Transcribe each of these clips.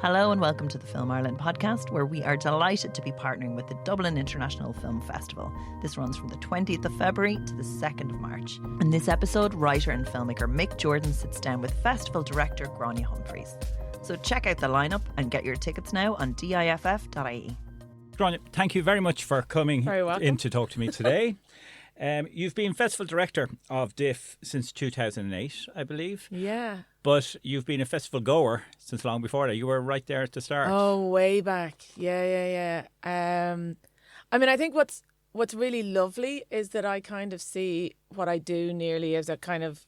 Hello and welcome to the Film Ireland podcast, where we are delighted to be partnering with the Dublin International Film Festival. This runs from the 20th of February to the 2nd of March. In this episode, writer and filmmaker Mick Jordan sits down with festival director Grainne Humphries. So check out the lineup and get your tickets now on diff.ie. Grainne, thank you very much for coming in to talk to me today. You've been festival director of Diff since 2008, I believe. Yeah. But you've been a festival goer since long before that. You were right there at the start. Oh, way back. Yeah. I mean, I think what's really lovely is that I kind of see what I do nearly as a kind of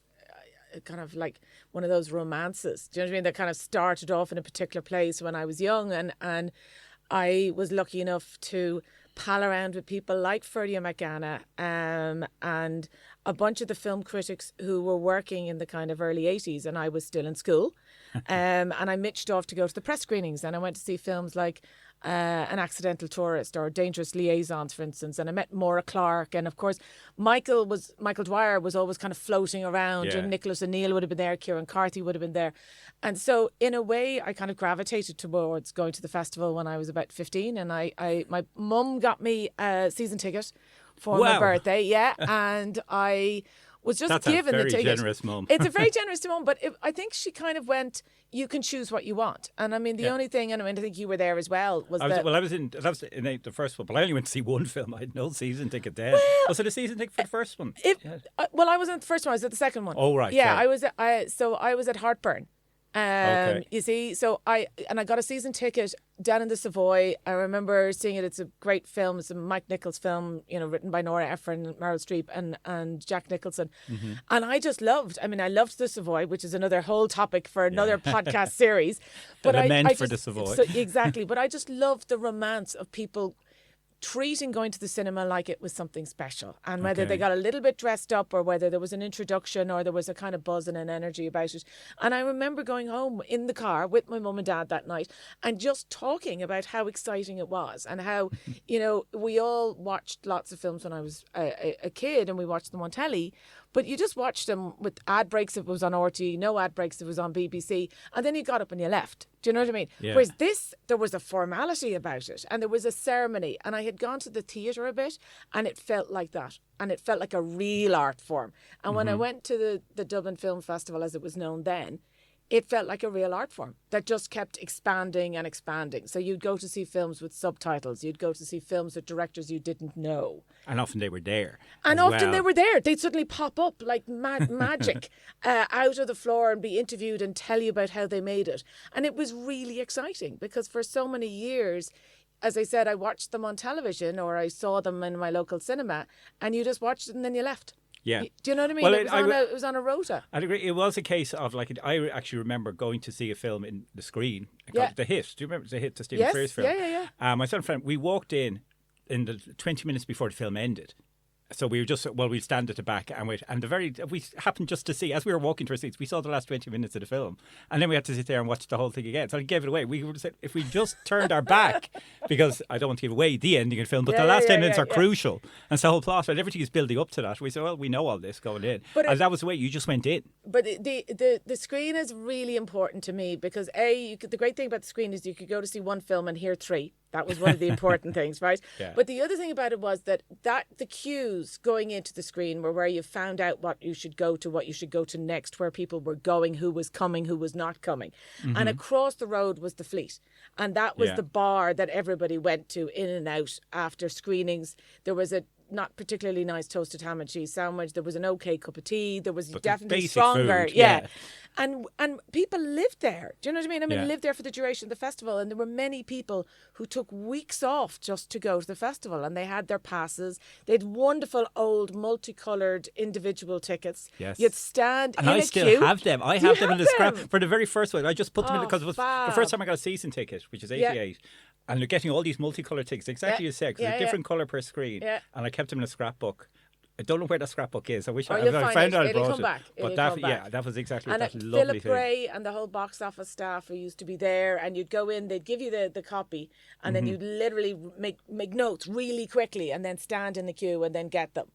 like one of those romances. Do you know what I mean? That kind of started off in a particular place when I was young, and I was lucky enough to pal around with people like Ferdia McGanna and a bunch of the film critics who were working in the kind of early 80s, and I was still in school. And I mitched off to go to the press screenings, and I went to see films like An Accidental Tourist or Dangerous Liaisons, for instance, and I met Maura Clark, and of course Michael Dwyer was always kind of floating around, and Nicholas O'Neill would have been there, Kieran Carthy would have been there, and so in a way I kind of gravitated towards going to the festival when I was about 15, and my mum got me a season ticket for my birthday, and I was just given the ticket. That's a very generous mum. It's a very generous mum, but I think she kind of went, you can choose what you want. And I mean, the only thing, and I think you were there as well, was that was in the first one, but I only went to see one film. I had no season ticket then. Was it a season ticket for the first one? Well, I wasn't at the first one, I was at the second one. Oh, right. Yeah, sorry. I was at Heartburn. You see, so I got a season ticket down in the Savoy. I remember seeing it. It's a great film. It's a Mike Nichols film, written by Nora Ephron, Meryl Streep and Jack Nicholson. Mm-hmm. And I just loved the Savoy, which is another whole topic for another podcast series. But I for the Savoy. So, exactly. But I just loved the romance of people treating going to the cinema like it was something special, and whether they got a little bit dressed up or whether there was an introduction or there was a kind of buzz and an energy about it. And I remember going home in the car with my mum and dad that night and just talking about how exciting it was, and how we all watched lots of films when I was a kid, and we watched them on telly, but you just watched them with ad breaks if it was on RTÉ, no ad breaks if it was on BBC, and then you got up and you left. Do you know what I mean? Yeah. Whereas this, there was a formality about it, and there was a ceremony, and I had gone to the theatre a bit, and it felt like that, and it felt like a real art form. And when I went to the Dublin Film Festival, as it was known then, it felt like a real art form that just kept expanding and expanding. So you'd go to see films with subtitles. You'd go to see films with directors you didn't know. And often they were there. They were there. They'd suddenly pop up like magic out of the floor and be interviewed and tell you about how they made it. And it was really exciting because for so many years, as I said, I watched them on television or I saw them in my local cinema, and you just watched it and then you left. Yeah. Do you know what I mean? Well, it was on a rota. I'd agree. It was a case of I actually remember going to see a film in the screen. The Hit. Do you remember The Hit, the Stephen Frears film? Yeah. My son and friend, we walked in the 20 minutes before the film ended. So we were just, we'd stand at the back and wait. And we happened just to see, as we were walking to our seats, we saw the last 20 minutes of the film. And then we had to sit there and watch the whole thing again. So I gave it away. We would have said, if we just turned our back, because I don't want to give away the ending of the film, but the last 10 minutes are crucial. And it's the whole plot, and everything is building up to that. We said, well, we know all this going in. And that was the way, you just went in. But the screen is really important to me because, the great thing about the screen is you could go to see one film and hear three. That was one of the important things, right? Yeah. But the other thing about it was that the cues going into the screen were where you found out what you should go to next, where people were going, who was coming, who was not coming. Mm-hmm. And across the road was the Fleet. And that was the bar that everybody went to in and out after screenings. There was a not particularly nice toasted ham and cheese sandwich. There was an okay cup of tea. There was definitely stronger. Food, yeah. And people lived there. Do you know what I mean? Lived there for the duration of the festival. And there were many people who took weeks off just to go to the festival. And they had their passes. They had wonderful old multicoloured individual tickets. Yes. You'd stand and in I a still queue. have them. I have them in the scrap. For the very first one, I just put them in because it was the first time I got a season ticket, which is 88. Yeah. And they're getting all these multicoloured tickets, exactly as you said, because they're different colour per screen. Yeah. And I kept them in a scrapbook. I don't know where that scrapbook is. I wish I found out I brought it. But that was exactly that lovely Philip Gray and the whole box office staff who used to be there, and you'd go in, they'd give you the copy, and then you'd literally make notes really quickly, and then stand in the queue and then get them.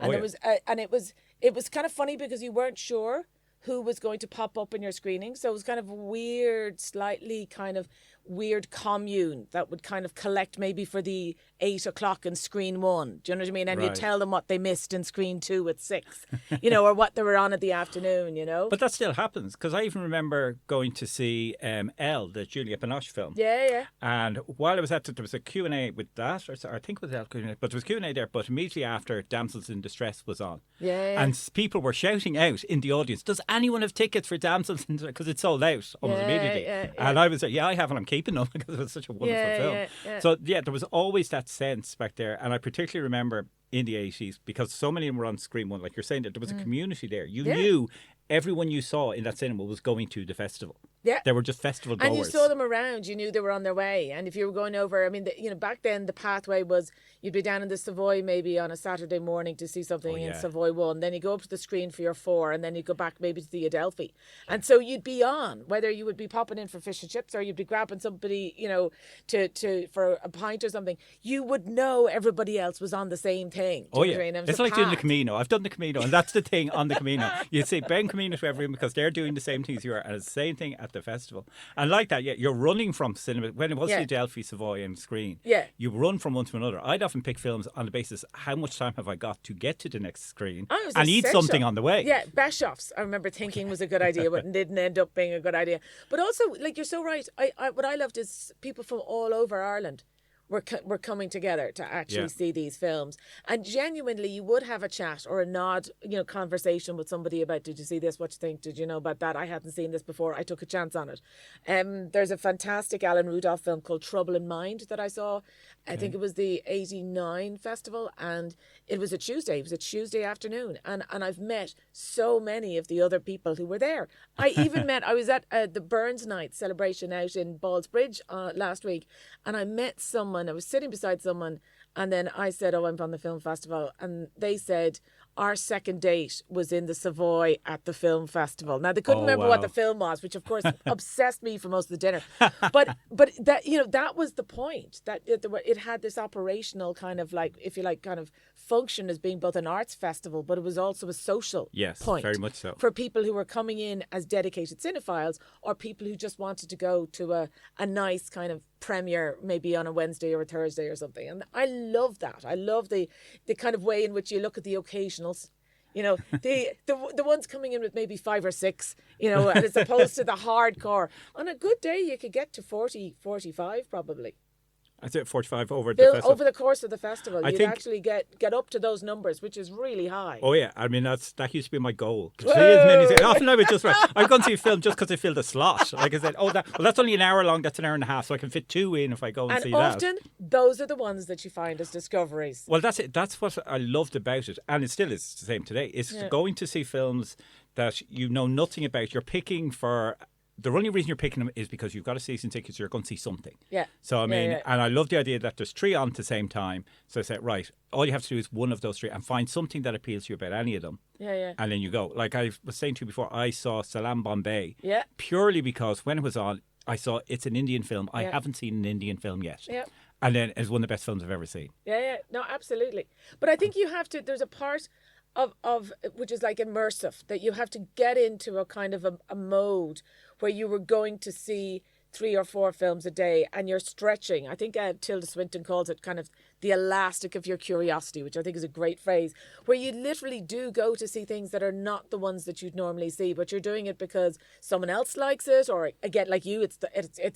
And it was kind of funny because you weren't sure who was going to pop up in your screening. So it was kind of weird, slightly kind of weird commune that would kind of collect maybe for the 8 o'clock in screen 1. Do you know what I mean? And Right. you'd tell them what they missed in screen 2 at 6, you know, or what they were on at the afternoon, you know? But that still happens, because I even remember going to see Elle, the Julia Binoche film. Yeah. And while I was at it, there was a Q&A with that, or I think it was Elle Q&A, but there was Q&A there, but immediately after Damsels in Distress was on. Yeah. And people were shouting out in the audience, does anyone have tickets for Damsels in Distress? Because it sold out almost immediately. And I was like, yeah, I have, and I'm keeping them because it was such a wonderful film. Yeah. So, yeah, there was always that sense back there. And I particularly remember in the 80s, because so many of them were on screen 1, like you're saying, that there was a community there. You knew everyone you saw in that cinema was going to the festival. Yeah. They were just festival goers. And you saw them around, you knew they were on their way. And if you were going over, I mean, you know, back then the pathway was you'd be down in the Savoy maybe on a Saturday morning to see something in Savoy 1. Then you go up to the screen for your 4, and then you go back maybe to the Adelphi. And so you'd be on, whether you would be popping in for fish and chips or you'd be grabbing somebody, you know, to for a pint or something. You would know everybody else was on the same thing. Oh, yeah. It's like doing the Camino. I've done the Camino, and that's the thing on the Camino. You'd say, Ben Camino to everyone because they're doing the same things you are, and it's the same thing at the festival. And like that, yeah, you're running from cinema. When it was the Adelphi, Savoy and Screen, you run from one to another. I'd often pick films on the basis, how much time have I got to get to the next screen and eat something on the way. Yeah, Bischoff's, I remember thinking was a good idea, but didn't end up being a good idea. But also, like, you're so right. What I loved is people from all over Ireland were coming together to actually see these films, and genuinely you would have a chat or a nod, you know, conversation with somebody about, did you see this, what you think, did you know about that, I hadn't seen this before, I took a chance on it. There's a fantastic Alan Rudolph film called Trouble in Mind that I saw. I think it was the 89 festival, and it was a Tuesday. It was a Tuesday afternoon, and I've met so many of the other people who were there. I even I was at the Burns Night celebration out in Ballsbridge last week, and I met someone. I was sitting beside someone, and then I said, oh, I'm from the film festival, and they said, our second date was in the Savoy at the film festival. Now, they couldn't remember what the film was, which of course obsessed me for most of the dinner. But that, you know, that was the point, that it had this operational kind of, like, if you like, kind of function as being both an arts festival, but it was also a social point. Very much so. For people who were coming in as dedicated cinephiles, or people who just wanted to go to a nice kind of premiere maybe on a Wednesday or a Thursday or something. And I love that. I love the kind of way in which you look at the occasionals. You know, the ones coming in with maybe 5 or 6, you know, and as opposed to the hardcore. On a good day, you could get to 40, 45 probably. I think 45 over the festival. Over the course of the festival, you'd actually get up to those numbers, which is really high. Oh yeah, I mean that used to be my goal. Often I would just I'd go and see a film just because I filled a slot. Like I said, that's only an hour long. That's an hour and a half, so I can fit 2 in if I go and see that. And often those are the ones that you find as discoveries. Well, that's it. That's what I loved about it, and it still is the same today. It's going to see films that you know nothing about. You're picking for. The only reason you're picking them is because you've got a season ticket, so you're going to see something. Yeah. So, I mean, and I love the idea that there's 3 on at the same time. So I said, right, all you have to do is one of those 3 and find something that appeals to you about any of them. Yeah. And then you go. Like I was saying to you before, I saw Salam Bombay. Yeah. Purely because when it was on, I saw it's an Indian film. I haven't seen an Indian film yet. Yeah. And then it's one of the best films I've ever seen. Yeah. No, absolutely. But I think you have to, there's a part of which is like immersive, that you have to get into a kind of a mode where you were going to see 3 or 4 films a day and you're stretching. I think Tilda Swinton calls it kind of the elastic of your curiosity, which I think is a great phrase, where you literally do go to see things that are not the ones that you'd normally see, but you're doing it because someone else likes it, or again, like you, it's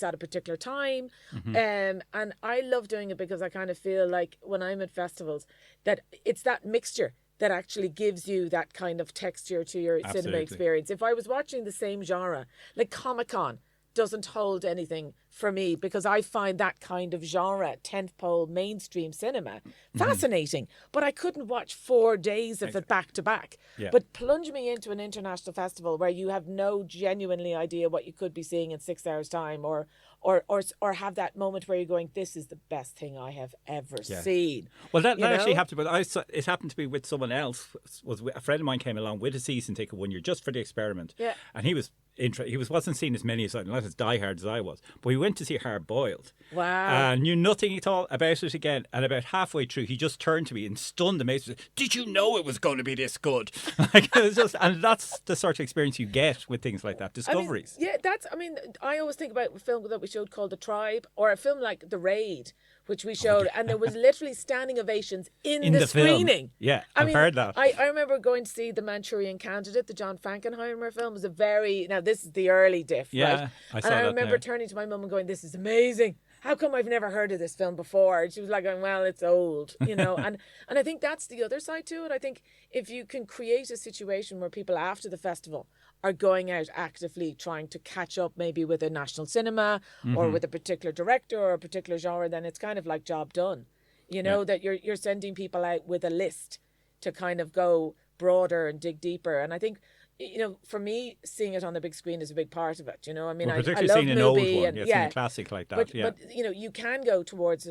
at a particular time. Mm-hmm. And I love doing it because I kind of feel like when I'm at festivals that it's that mixture that actually gives you that kind of texture to your cinema experience. If I was watching the same genre, like Comic-Con doesn't hold anything for me because I find that kind of genre, tentpole mainstream cinema, fascinating. But I couldn't watch 4 days of it back to back. Yeah. But plunge me into an international festival where you have no genuinely idea what you could be seeing in 6 hours' time, or have that moment where you're going, this is the best thing I have ever seen. Well, that actually happened, but it happened to be with someone else. Was a friend of mine came along with a season ticket one year just for the experiment. Yeah. And he was wasn't seeing as many as not as diehard as I was, but we went to see Hard Boiled. Wow. And knew nothing at all about it again. And about halfway through, he just turned to me in stunned amazement. Did you know it was going to be this good? Like, it was just, and that's the sort of experience you get with things like that, discoveries. I always think about a film that we showed called The Tribe, or a film like The Raid, which we showed, and there was literally standing ovations in the screening. Film. Yeah, I've heard that. I remember going to see The Manchurian Candidate, the John Frankenheimer film. It was now this is the early diff, right? I saw and I that remember turning to my mum and going, "This is amazing. How come I've never heard of this film before?" And she was like, "Well, it's old, you know." and I think that's the other side to it. I think if you can create a situation where people after the festival are going out actively trying to catch up maybe with a national cinema or with a particular director or a particular genre, then it's kind of like job done. You know, that you're sending people out with a list to kind of go broader and dig deeper. And I think, you know, for me, seeing it on the big screen is a big part of it. You know, I mean, particularly I love seeing an old one, and, seeing a classic like that. But you know, you can go towards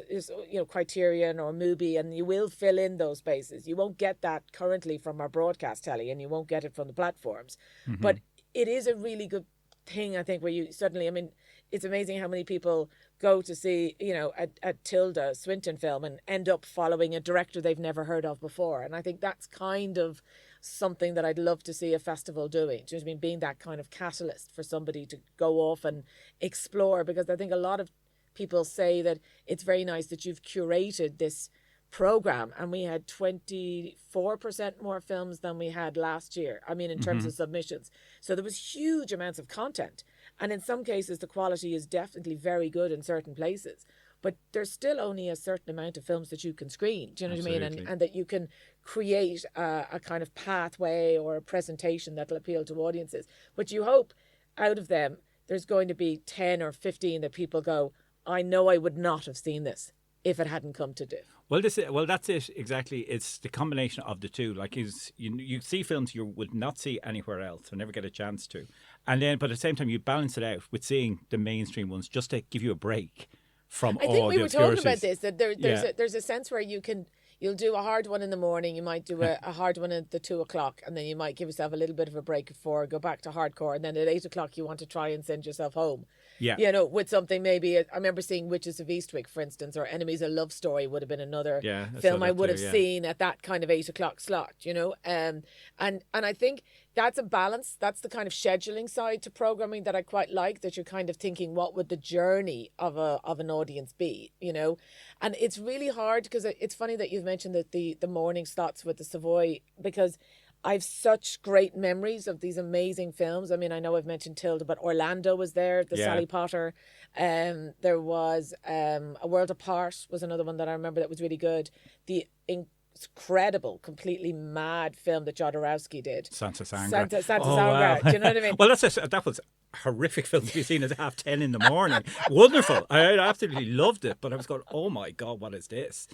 Criterion or Mubi, and you will fill in those spaces. You won't get that currently from our broadcast telly, and you won't get it from the platforms. But it is a really good thing, I think, where you suddenly, I mean, it's amazing how many people go to see, you know, a Tilda Swinton film and end up following a director they've never heard of before. And I think that's kind of something that I'd love to see a festival doing. Do you know what I mean? Being that kind of catalyst for somebody to go off and explore, because I think a lot of people say that it's very nice that you've curated this program, and we had 24% more films than we had last year. I mean, in terms of submissions. So there was huge amounts of content. And in some cases, the quality is definitely very good in certain places. But there's still only a certain amount of films that you can screen. Do you know what I mean? And that you can create a kind of pathway or a presentation that'll appeal to audiences. But you hope out of them, there's going to be 10 or 15 that people go, I know I would not have seen this if it hadn't come to diff. Well, that's it exactly. It's the combination of the two. Like, you see films you would not see anywhere else or never get a chance to, and then but at the same time you balance it out with seeing the mainstream ones just to give you a break from all the obscurities. I think we were talking about this, that there's a sense where you'll do a hard one in the morning, you might do a hard one at the 2:00, and then you might give yourself a little bit of a break at 4, go back to hardcore, and then at 8:00 you want to try and send yourself home. Yeah. You know, with something maybe, I remember seeing Witches of Eastwick, for instance, or Enemies: A Love Story would have been another film I would have seen at that kind of 8:00 slot, you know. And I think that's a balance. That's the kind of scheduling side to programming that I quite like, that you're kind of thinking, what would the journey of an audience be, you know? And it's really hard, because it's funny that you've mentioned that the morning slots with the Savoy, because I've such great memories of these amazing films. I mean, I know I've mentioned Tilda, but Orlando was there, the Sally Potter. There was A World Apart was another one that I remember that was really good. The incredible, completely mad film that Jodorowsky did. Santa Sangra. Santa Sangra. Do you know what I mean? Well, that was a horrific film to be seen at 10:30 in the morning. Wonderful. I absolutely loved it, but I was going, oh my God, what is this?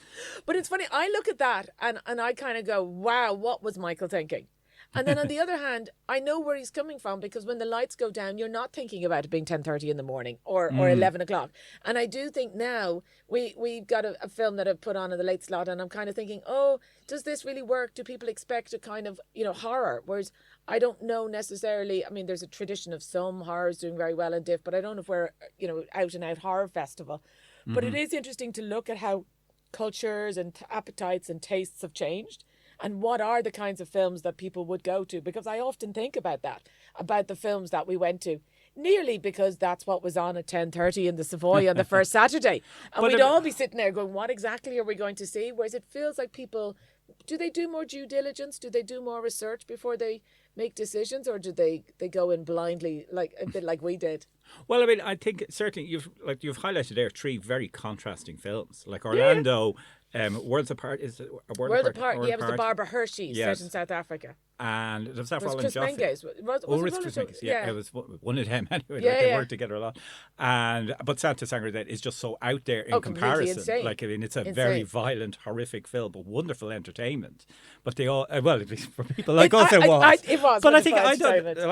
But it's funny, I look at that and I kind of go, wow, what was Michael thinking? And then on the other hand, I know where he's coming from, because when the lights go down, you're not thinking about it being 10:30 in the morning or 11:00. And I do think now we've got a film that I've put on in the late slot, and I'm kind of thinking, oh, does this really work? Do people expect a kind of, you know, horror? Whereas I don't know necessarily. I mean, there's a tradition of some horrors doing very well in diff, but I don't know if we're, you know, out and out horror festival. But it is interesting to look at how cultures and appetites and tastes have changed. And what are the kinds of films that people would go to? Because I often think about that, about the films that we went to, nearly because that's what was on at 10:30 in the Savoy on the first Saturday. And we'd all be sitting there going, what exactly are we going to see? Whereas it feels like people, do they do more due diligence? Do they do more research before they make decisions? Or do they go in blindly, like a bit like we did? Well, I mean, I think certainly you've highlighted there 3 very contrasting films. Like Orlando... Worlds Apart is a World Apart. Yeah, it was the Barbara Hershey set in South Africa. And there was that was Chris Menges. Chris Menges. Yeah, it was one of them anyway. They worked together a lot. But Santa Sangra then is just so out there in comparison. Insane. Like, I mean, it's a very violent, horrific film, but wonderful entertainment. But they all, well, at least for people like us, it was. It was. But I think I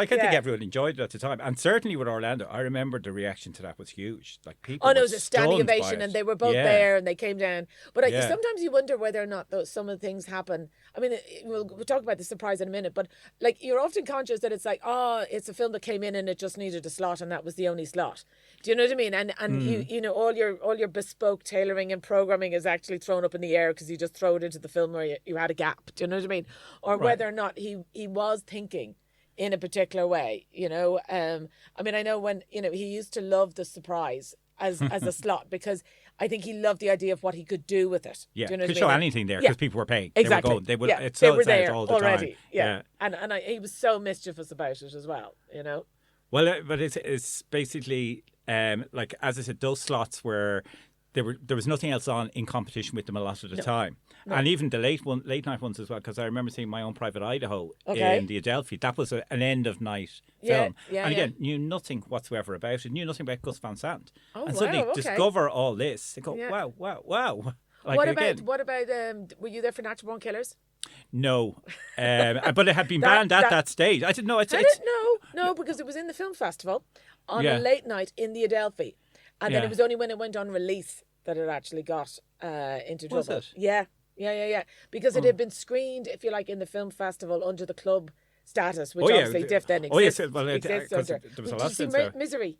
think everyone enjoyed it at the time, and certainly with Orlando, I remember the reaction to that was huge. Like, people. Oh no, it was a standing ovation, and they were both there, and they came down. But you sometimes you wonder whether or not some of the things happen. I mean, we'll talk about the surprise in a minute, but like you're often conscious that it's like, oh, it's a film that came in and it just needed a slot and that was the only slot. Do you know what I mean? And you know, all your bespoke tailoring and programming is actually thrown up in the air because you just throw it into the film where you had a gap. Do you know what I mean? Or whether or not he was thinking in a particular way, you know. I mean, I know when, you know, he used to love the surprise as a slot because I think he loved the idea of what he could do with it. Yeah, do you know could what I show mean? anything there because people were paying. Exactly. They were going. They were there all the already. time. Yeah. And he was so mischievous about it as well, you know. Well, but it's basically like, as I said, those slots were there was nothing else on in competition with them a lot of the time. No. And even the late night ones as well, because I remember seeing My Own Private Idaho in the Adelphi. That was an end of night film. And again, knew nothing whatsoever about it, knew nothing about Gus Van Sant. And suddenly discover all this. They go, wow. Like, what about were you there for Natural Born Killers? No, but it had been banned at that stage. I didn't know. No, because it was in the film festival on a late night in the Adelphi, and then it was only when it went on release that it actually got into trouble. Was it? Yeah. Because it had been screened, if you like, in the film festival under the club status, which obviously diff then exists. Well, there was a lot Did you see Misery?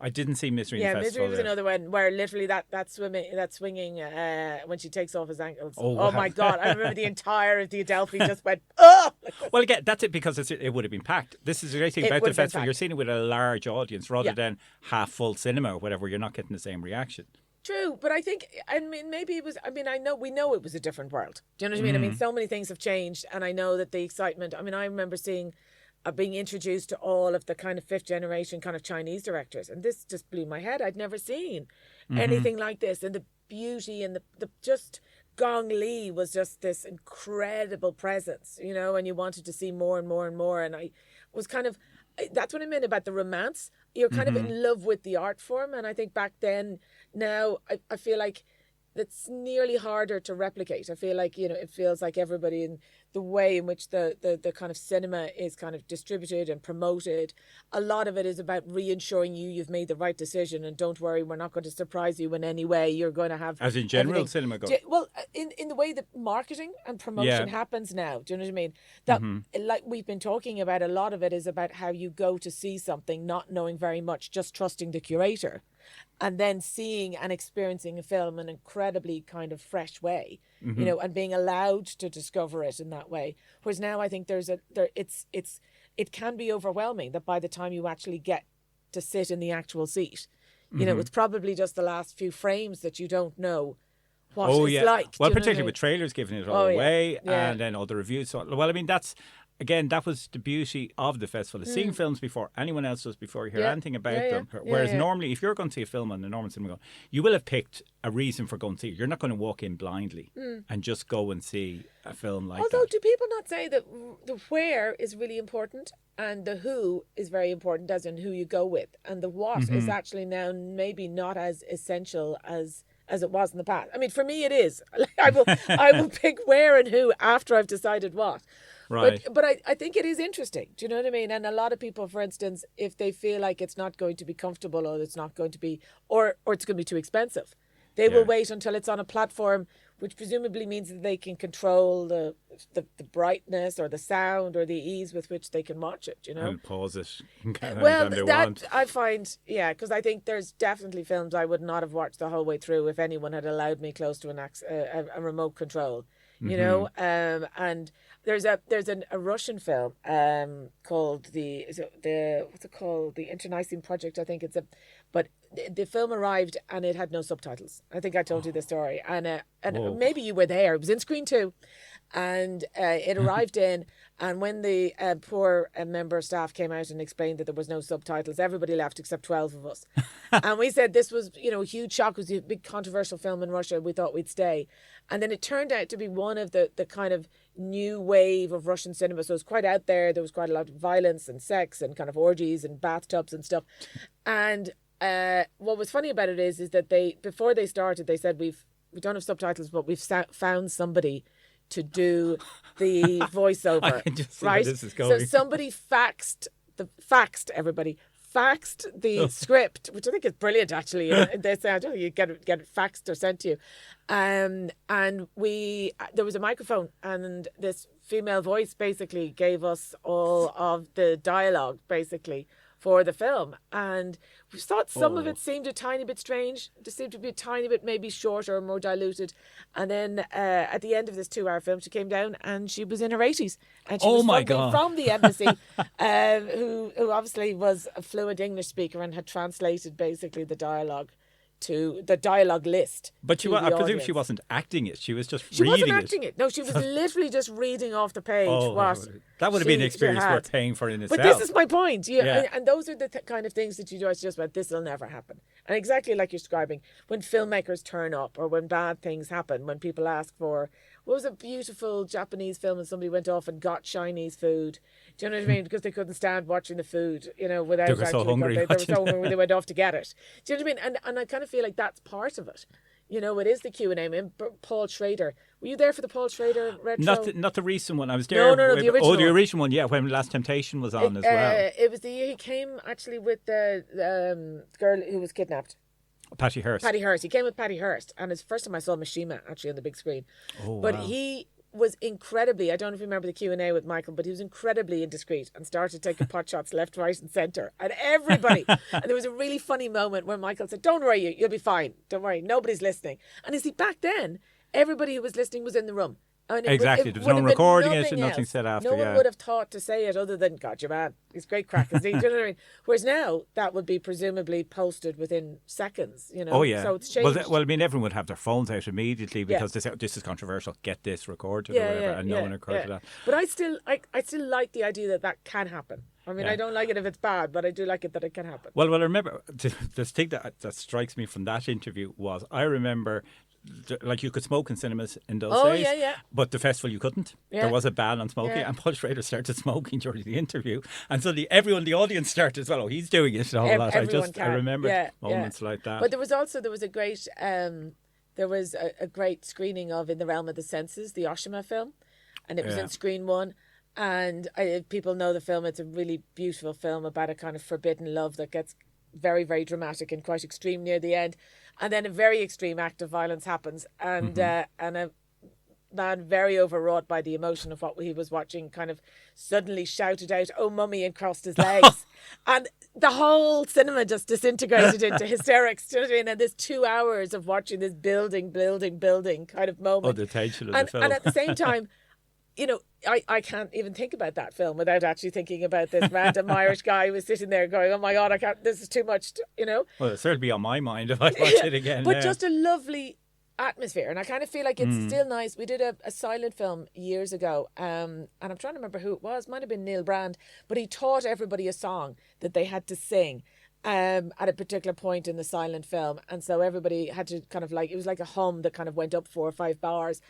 I didn't see Misery in the festival. Misery was another one where literally that swinging when she takes off his ankles. Oh my God! I remember the entire of the Adelphi just went, oh! Well, again, that's it, because it would have been packed. This is the great thing about the festival. You're seeing it with a large audience rather than half full cinema or whatever. You're not getting the same reaction. True, but I think, I mean, maybe it was, I mean, we know it was a different world. Do you know what I mean? I mean, so many things have changed, and I know that the excitement, I mean, I remember seeing, being introduced to all of the kind of fifth generation kind of Chinese directors, and this just blew my head. I'd never seen anything like this, and the beauty and the just Gong Li was just this incredible presence, you know, and you wanted to see more and more and more, and I was kind of, that's what I meant about the romance. You're kind of in love with the art form, and I think back then, now I feel like it's nearly harder to replicate. I feel like, you know, it feels like everybody in the way in which the kind of cinema is kind of distributed and promoted, a lot of it is about reassuring you've made the right decision, and don't worry, we're not going to surprise you in any way. You're going to have, as in general cinema goes. Well, in the way that marketing and promotion happens now. Do you know what I mean? That like we've been talking about, a lot of it is about how you go to see something not knowing very much, just trusting the curator, and then seeing and experiencing a film in an incredibly kind of fresh way, you know, and being allowed to discover it in that way. Whereas now I think it can be overwhelming that by the time you actually get to sit in the actual seat, you know, it's probably just the last few frames that you don't know what it's like. Well, particularly with trailers giving it all away, and then all the reviews. So, well, I mean, that was the beauty of the festival, is seeing films before anyone else does, before you hear anything about them. Whereas normally, if you're going to see a film on the normal cinema, you will have picked a reason for going to see it. You're not going to walk in blindly and just go and see a film like that. Although, do people not say that the where is really important and the who is very important, as in who you go with, and the what is actually now maybe not as essential as it was in the past? I mean, for me, it is. I will pick where and who after I've decided what. Right. But I think it is interesting. Do you know what I mean? And a lot of people, for instance, if they feel like it's not going to be comfortable, or it's not going to be, or it's going to be too expensive, they will wait until it's on a platform, which presumably means that they can control the brightness or the sound or the ease with which they can watch it, you know? And pause it. Well, that I find, because I think there's definitely films I would not have watched the whole way through if anyone had allowed me close to a remote control, you know? And there's a Russian film called the what's it called? The Internecine Project, I think it's but the film arrived and it had no subtitles. I think I told you the story, and maybe you were there. It was in Screen 2, and it arrived in, and when the poor member of staff came out and explained that there was no subtitles, everybody left except 12 of us. And we said this was, you know, a huge shock. It was a big controversial film in Russia. We thought we'd stay. And then it turned out to be one of the kind of new wave of Russian cinema. So it was quite out there. There was quite a lot of violence and sex and kind of orgies and bathtubs and stuff. And what was funny about it is that before they started, they said, we don't have subtitles, but we've found somebody to do the voiceover. I can just see right? where this is going. So somebody faxed faxed the script, which I think is brilliant actually. They say, I don't think you get it faxed or sent to you. And there was a microphone, and this female voice basically gave us all of the dialogue basically for the film, and we thought some of it seemed a tiny bit strange. There seemed to be a tiny bit maybe shorter or more diluted. And then at the end of this 2-hour film, she came down and she was in her 80s, and she was from the embassy, who obviously was a fluent English speaker and had translated basically the dialogue to the dialogue list. But I presume she wasn't acting it. She was just reading it. She wasn't acting it. No, she was literally just reading off the page. That would have been an experience worth paying for in itself. But this is my point. And those are the kind of things that you do. It's just about, this will never happen. And exactly like you're describing, when filmmakers turn up or when bad things happen, when people ask for, what was a beautiful Japanese film and somebody went off and got Chinese food. Do you know what I mean? Because they couldn't stand watching the food, without they were so hungry. They were so hungry, they went off to get it. Do you know what I mean? And I kind of feel like that's part of it. It is the Q&A. I mean, Paul Schrader. Were you there for the Paul Schrader retro? Not the recent one. I was there. No, the original. Oh, the original one, yeah, when Last Temptation was on as well. It was the year he came actually with the girl who was kidnapped. Patty Hearst. He came with Patty Hearst, and it's the first time I saw Mishima actually on the big screen. Oh, but wow. he was incredibly, I don't know if you remember the Q&A with Michael, but he was incredibly indiscreet and started taking pot shots left, right and centre at everybody. And there was a really funny moment where Michael said, don't worry, you'll be fine. Don't worry, nobody's listening. And you see, back then, everybody who was listening was in the room. Exactly. There was no one recording it and nothing said after. No one would have thought to say it other than, God, your man, he's great crack. Do you know what I mean? Whereas now, that would be presumably posted within seconds, Oh, yeah. So it's changed. Well, I mean, everyone would have their phones out immediately because they say, this is controversial, get this recorded or whatever, and no one occurred to that. But I still like the idea that can happen. I mean, I don't like it if it's bad, but I do like it that it can happen. Well, I remember, the thing that strikes me from that interview was, I remember, like, you could smoke in cinemas in those days. But the festival you couldn't. There was a ban on smoking, and Paul Schrader started smoking during the interview, and suddenly everyone in the audience started as well. Oh, he's doing it and all that. I remember moments like that. But there was a great a great screening of In the Realm of the Senses, the Oshima film, and it was in Screen 1. And if people know the film, it's a really beautiful film about a kind of forbidden love that gets very, very dramatic and quite extreme near the end. And then a very extreme act of violence happens. And and a man very overwrought by the emotion of what he was watching kind of suddenly shouted out, "Oh, mummy," and crossed his legs. And the whole cinema just disintegrated into hysterics. Do you know what I mean? And there's 2 hours of watching this building kind of moment. Oh, the tension of the film. And at the same time, I can't even think about that film without actually thinking about this random Irish guy who was sitting there going, oh my God, this is too much, Well, it'll certainly be on my mind if I watch it again. But just a lovely atmosphere. And I kind of feel like it's still nice. We did a silent film years ago, and I'm trying to remember who it was. Might have been Neil Brand, but he taught everybody a song that they had to sing at a particular point in the silent film. And so everybody had to kind of it was like a hum that kind of went up 4 or 5 bars.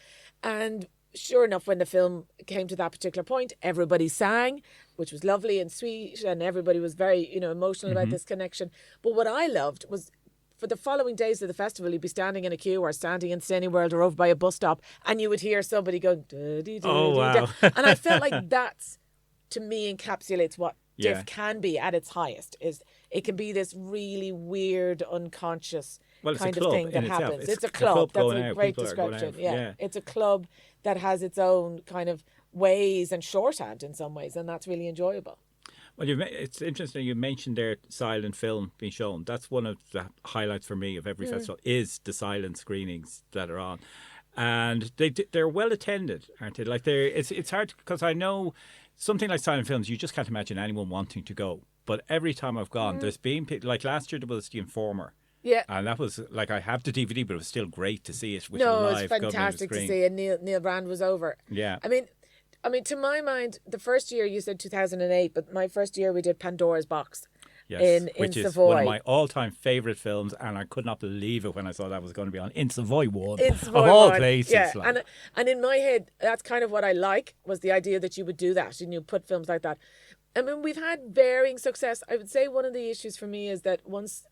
And sure enough, when the film came to that particular point, everybody sang, which was lovely and sweet, and everybody was very, emotional about this connection. But what I loved was, for the following days of the festival, you'd be standing in a queue or standing in Cineworld or over by a bus stop, and you would hear somebody go, wow. And I felt like that's, to me, encapsulates what diff can be at its highest. Is it can be this really weird, unconscious kind of thing that happens. It's a club. That's a great description. Yeah. It's a club that has its own kind of ways and shorthand in some ways, and that's really enjoyable. Well, it's interesting you mentioned there silent film being shown. That's one of the highlights for me of every festival, is the silent screenings that are on. And they're well attended, aren't they? Like, it's hard, because I know something like silent films, you just can't imagine anyone wanting to go. But every time I've gone, there's been, like last year there was The Informer. Yeah. And that was, like, I have the DVD, but it was still great to see it with a live. It was fantastic to see, and Neil Brand was over. Yeah. I mean, to my mind, the first year, you said 2008, but my first year we did Pandora's Box. Yes, which is Savoy. One of my all-time favourite films, and I could not believe it when I saw that was going to be on in Savoy 1, of all places. Yeah, like. and in my head, that's kind of what I like, was the idea that you would do that and you put films like that. I mean, we've had varying success. I would say one of the issues for me is that once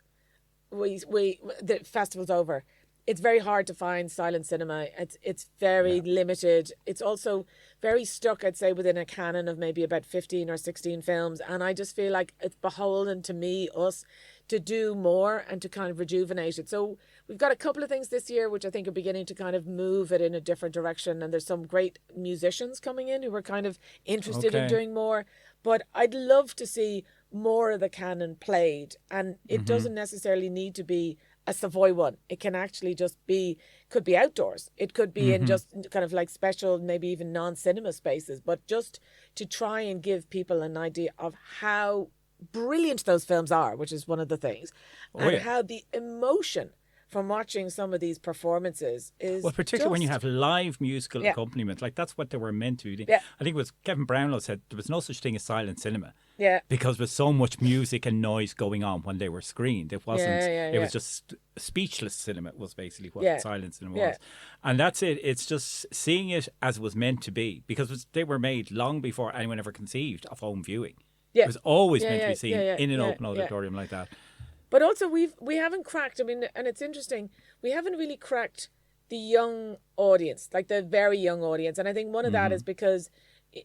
the festival's over, it's very hard to find silent cinema. It's very limited. It's also very stuck, I'd say, within a canon of maybe about 15 or 16 films. And I just feel like it's beholden to us, to do more and to kind of rejuvenate it. So we've got a couple of things this year which I think are beginning to kind of move it in a different direction. And there's some great musicians coming in who are kind of interested in doing more. But I'd love to see more of the canon played. And it doesn't necessarily need to be a Savoy one. It can actually just be, could be outdoors. It could be in just kind of like special, maybe even non-cinema spaces, but just to try and give people an idea of how brilliant those films are, which is one of the things, and how the emotion from watching some of these performances is particularly when you have live musical accompaniment, like that's what they were meant to do. I think it was Kevin Brownlow said there was no such thing as silent cinema. Because with so much music and noise going on when they were screened, it wasn't. It was just speechless cinema. Was basically what silent cinema was, and that's it. It's just seeing it as it was meant to be, because they were made long before anyone ever conceived of home viewing. It was always meant to be seen in an open auditorium like that. But also we haven't cracked. I mean, and it's interesting. We haven't really cracked the young audience, like the very young audience, and I think one of that is because,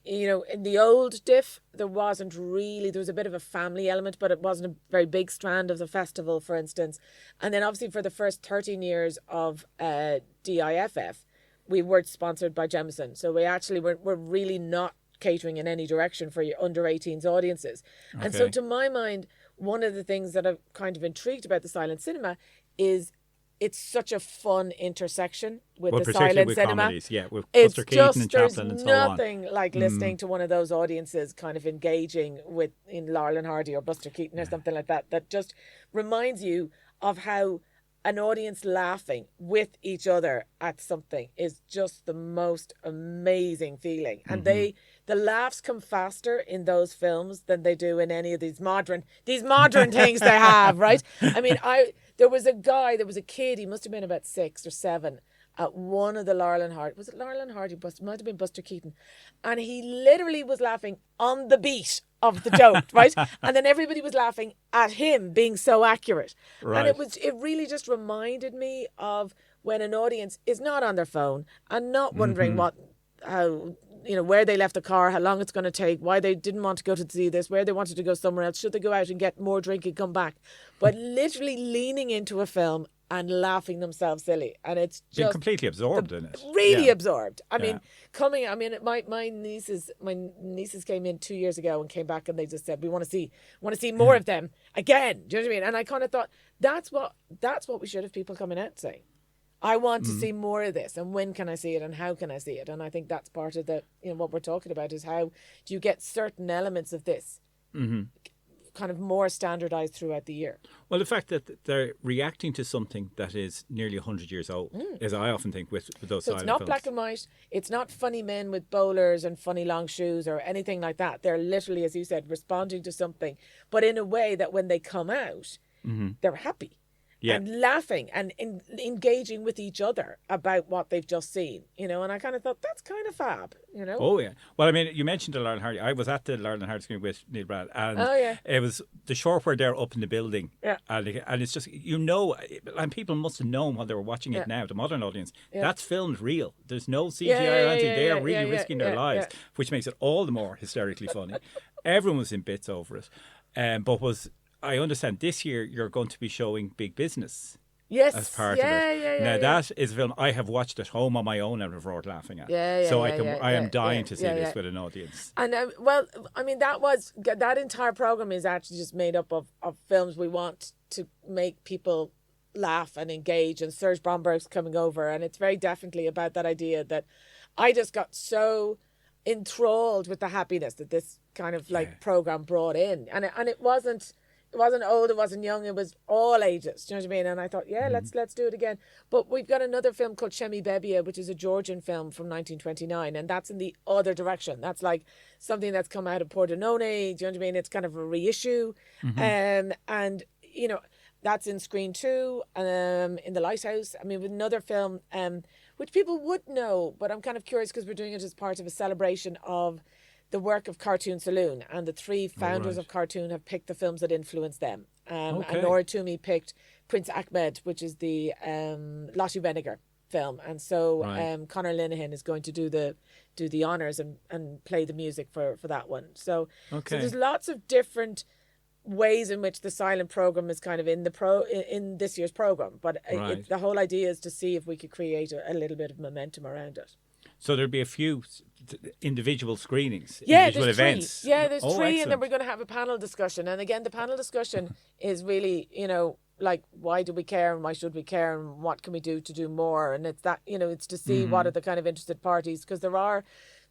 you know, in the old Diff, there was a bit of a family element, but it wasn't a very big strand of the festival, for instance. And then obviously for the first 13 years of DIFF, we were sponsored by Jameson. So we actually were really not catering in any direction for your under 18s audiences. And so to my mind, one of the things that I'm kind of intrigued about the silent cinema is it's such a fun intersection with the silent with cinema. Comedies, with It's Buster Keaton just, and there's Chaplin and so on. nothing like listening to one of those audiences kind of engaging with in Laurel and Hardy or Buster Keaton or something like that. That just reminds you of how an audience laughing with each other at something is just the most amazing feeling. And the laughs come faster in those films than they do in any of these modern things they have, right? I mean, there was a kid, he must have been about 6 or 7 at one of the Laurel and Hardy. Was it Laurel and Hardy? Might have been Buster Keaton. And he literally was laughing on the beat of the joke, right? And then everybody was laughing at him being so accurate. Right. And it really just reminded me of when an audience is not on their phone and not wondering where they left the car, how long it's going to take, why they didn't want to go to see this, where they wanted to go somewhere else, should they go out and get more drink and come back, but literally leaning into a film and laughing themselves silly. And it's just being completely absorbed in it. Really absorbed. I mean, my nieces came in 2 years ago and came back and they just said, we want to see more of them again. Do you know what I mean? And I kind of thought that's what we should have people coming out saying. I want to see more of this, and when can I see it, and how can I see it? And I think that's part of what we're talking about is how do you get certain elements of this kind of more standardized throughout the year. Well, the fact that they're reacting to something that is nearly 100 years old is, I often think, with those so silent it's not films. black and white. It's not funny men with bowlers and funny long shoes or anything like that. They're literally, as you said, responding to something, but in a way that when they come out, they're happy. And laughing and engaging with each other about what they've just seen, and I kind of thought that's kind of fab, Oh, yeah. Well, I mean, you mentioned the Laurel and Hardy. I was at the Laurel and Hardy screen with Neil Brad, and it was the short where they're up in the building. And it's just, and people must have known while they were watching it now, the modern audience, that's filmed real. There's no CGI or anything. They are really risking their lives, which makes it all the more hysterically funny. Everyone was in bits over it. I understand this year you're going to be showing Big Business as part of it. Now that is a film I have watched at home on my own and have roared laughing at. I am dying to see this with an audience. And that entire program is actually just made up of films we want to make people laugh and engage. And Serge Bromberg's coming over, and it's very definitely about that idea that I just got so enthralled with the happiness that this kind of program brought in, and it wasn't old, it wasn't young, it was all ages. Do you know what I mean? And I thought, let's do it again. But we've got another film called Shemi Bebia, which is a Georgian film from 1929, and that's in the other direction. That's like something that's come out of Pordenone. Do you know what I mean? It's kind of a reissue, and that's in Screen 2, in the Lighthouse. I mean, with another film, which people would know, but I'm kind of curious because we're doing it as part of a celebration of the work of Cartoon Saloon, and the 3 founders of Cartoon have picked the films that influenced them. Okay. And Nora Toomey picked Prince Ahmed, which is the Lottie Vinegar film, and so Right. Conor Linehan is going to do the honors and play the music for that one. So Okay. there's lots of different ways in which the silent program is kind of in this year's program, but Right. the whole idea is to see if we could create a little bit of momentum around it. So there'd be a few individual screenings, Yeah, individual there's events. three. Yeah, there's Oh, three, and then excellent. we're going to have a panel discussion. And again, the panel discussion is really, like, why do we care and why should we care and what can we do to do more? And it's that, it's to see what are the kind of interested parties, because there are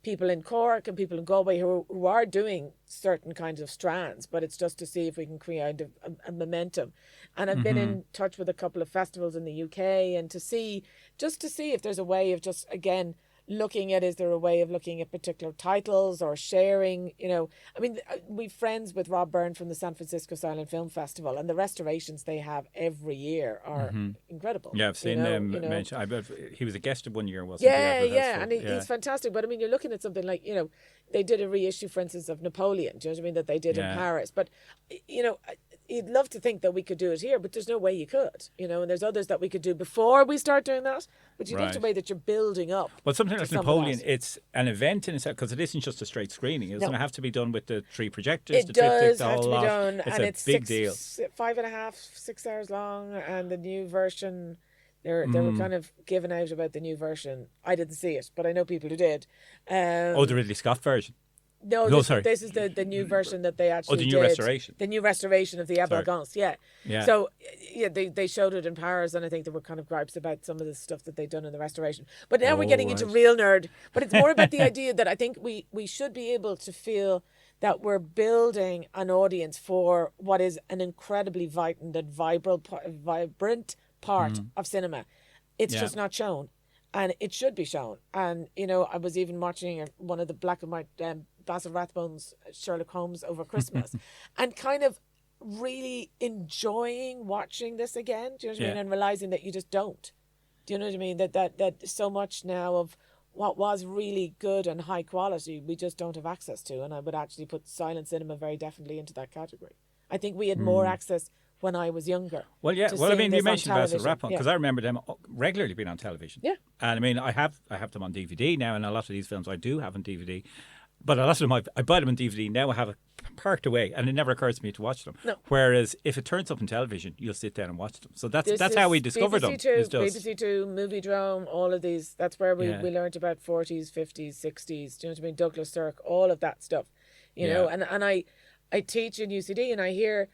people in Cork and people in Galway who are doing certain kinds of strands, but it's just to see if we can create a momentum. And I've been in touch with a couple of festivals in the UK and to see if there's a way of just, again, looking at, is there a way of looking at particular titles or sharing, I mean, we've friends with Rob Byrne from the San Francisco Silent Film Festival, and the restorations they have every year are incredible. Yeah, I've seen them mention. He was a guest of one year, wasn't he? Yeah, at the yeah, festival? and he's fantastic. But I mean, you're looking at something like, they did a reissue, for instance, of Napoleon. Do you know what I mean? That they did in Paris. But, you'd love to think that we could do it here, but there's no way you could, and there's others that we could do before we start doing that. But you'd have to way that you're building up. Well, something like some of Napoleon, that. it's an event in itself, because it isn't just a straight screening. It's going to have to be done with the 3 projectors, It the triptych, does the have whole to be lot. done, It's and a it's big deal. 5.5, 6 hours long, and the new version. They were kind of giving out about the new version. I didn't see it, but I know people who did. The Ridley Scott version. No, sorry. This is the new version that they actually the new did. restoration. The new restoration of the Abel Gance, yeah. Yeah. So, they showed it in Paris, and I think there were kind of gripes about some of the stuff that they'd done in the restoration. But now we're getting into real nerd. But it's more about the idea that I think we should be able to feel that we're building an audience for what is an incredibly vibrant and vibrant part of cinema. It's just not shown. And it should be shown. And, I was even watching one of the black and white Basil Rathbone's Sherlock Holmes over Christmas and kind of really enjoying watching this again. Do you know what I mean? And realising that you just don't. Do you know what I mean? That so much now of what was really good and high quality, we just don't have access to. And I would actually put silent cinema very definitely into that category. I think we had more access when I was younger. Well, yeah. Well, I mean, you mentioned Basil Rathbone, because I remember them regularly being on television. Yeah. And I mean, I have them on DVD now, and a lot of these films I do have on DVD. But a lot of them, I buy them on DVD now. I have it parked away, and it never occurs to me to watch them. No. Whereas if it turns up on television, you'll sit down and watch them. So that's how we discovered them. BBC Two, Movie Drome, all of these. That's where we learned about 40s, 50s, 60s. Do you know what I mean? Douglas Sirk, all of that stuff. You know, and I teach in UCD, and I hear,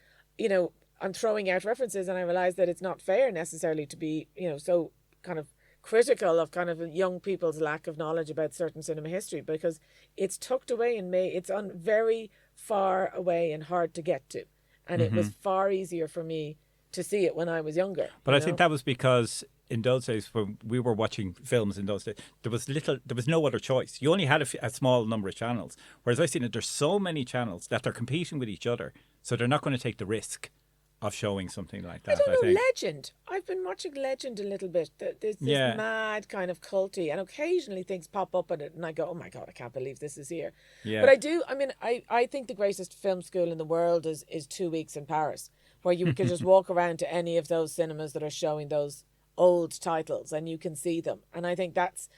I'm throwing out references, and I realise that it's not fair necessarily to be, so kind of critical of kind of young people's lack of knowledge about certain cinema history, because it's tucked away in me. It's on very far away and hard to get to, and it was far easier for me to see it when I was younger. But I think that was because in those days, when we were watching films in those days, there was no other choice. You only had a small number of channels. Whereas I've seen it, there's so many channels that they're competing with each other, so they're not going to take the risk of showing something like that. I don't know, think. Legend. I've been watching Legend a little bit. There's this mad kind of culty, and occasionally things pop up in it, and I go, oh my God, I can't believe this is here. Yeah. But I think the greatest film school in the world is 2 weeks in Paris, where you can just walk around to any of those cinemas that are showing those old titles, and you can see them. And I think that's